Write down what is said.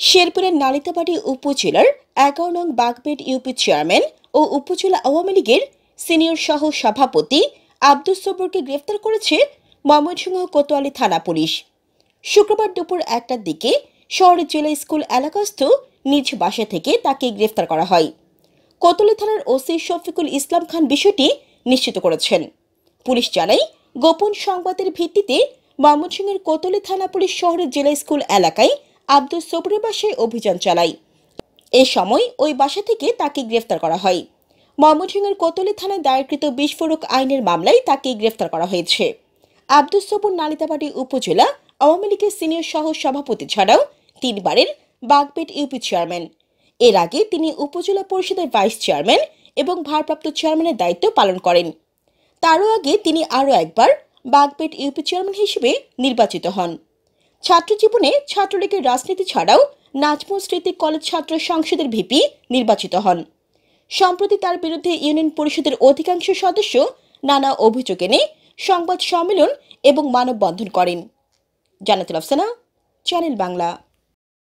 শেরপুরের নালিতাবাড়ী উপজেলার ১১ নং বাগবেট ইউপি চেয়ারম্যান ও উপজেলা আওয়ামী লীগের সিনিয়র সহ সভাপতি আব্দুস সবুরকে গ্রেফতার করেছে ময়মনসিংহ কোতোয়ালি থানা পুলিশ। শুক্রবার দুপুর ১টার দিকে শহরের জেলা স্কুল এলাকাস্থ নিজ বাসা থেকে তাকে গ্রেফতার করা হয়। কোতোয়ালি থানার ওসি শফিকুল ইসলাম খান বিষয়টি নিশ্চিত করেছেন। পুলিশ জানায়, গোপন সংবাদের ভিত্তিতে ময়মনসিংহের কোতোয়ালি থানা পুলিশ শহরের জেলা স্কুল এলাকায় আব্দুস সবুরের বাসায় অভিযান চালায়। এ সময় ওই বাসা থেকে তাকে গ্রেফতার করা হয়। ময়মনসিংহের কোতোয়ালি থানায় দায়েরকৃত বিস্ফোরক আইনের মামলায় তাকে গ্রেফতার করা হয়েছে। আব্দুস সবুর নালিতাবাড়ী উপজেলা আওয়ামী লীগের সিনিয়র সহ সভাপতি ছাড়াও ৩ বারের বাগবেট ইউপি চেয়ারম্যান। এর আগে তিনি উপজেলা পরিষদের ভাইস চেয়ারম্যান এবং ভারপ্রাপ্ত চেয়ারম্যানের দায়িত্ব পালন করেন। তারও আগে তিনি আরও একবার বাগবেট ইউপি চেয়ারম্যান হিসেবে নির্বাচিত হন। ছাত্র জীবনে ছাত্রলীগের রাজনীতি ছাড়াও নাজমুল স্মৃতি কলেজ ছাত্র সংসদের ভিপি নির্বাচিত হন। সম্প্রতি তার বিরুদ্ধে ইউনিয়ন পরিষদের অধিকাংশ সদস্য নানা অভিযোগ এনে সংবাদ সম্মেলন এবং মানববন্ধন করেন। জান্নাতুল আফসানা, চ্যানেল বাংলা।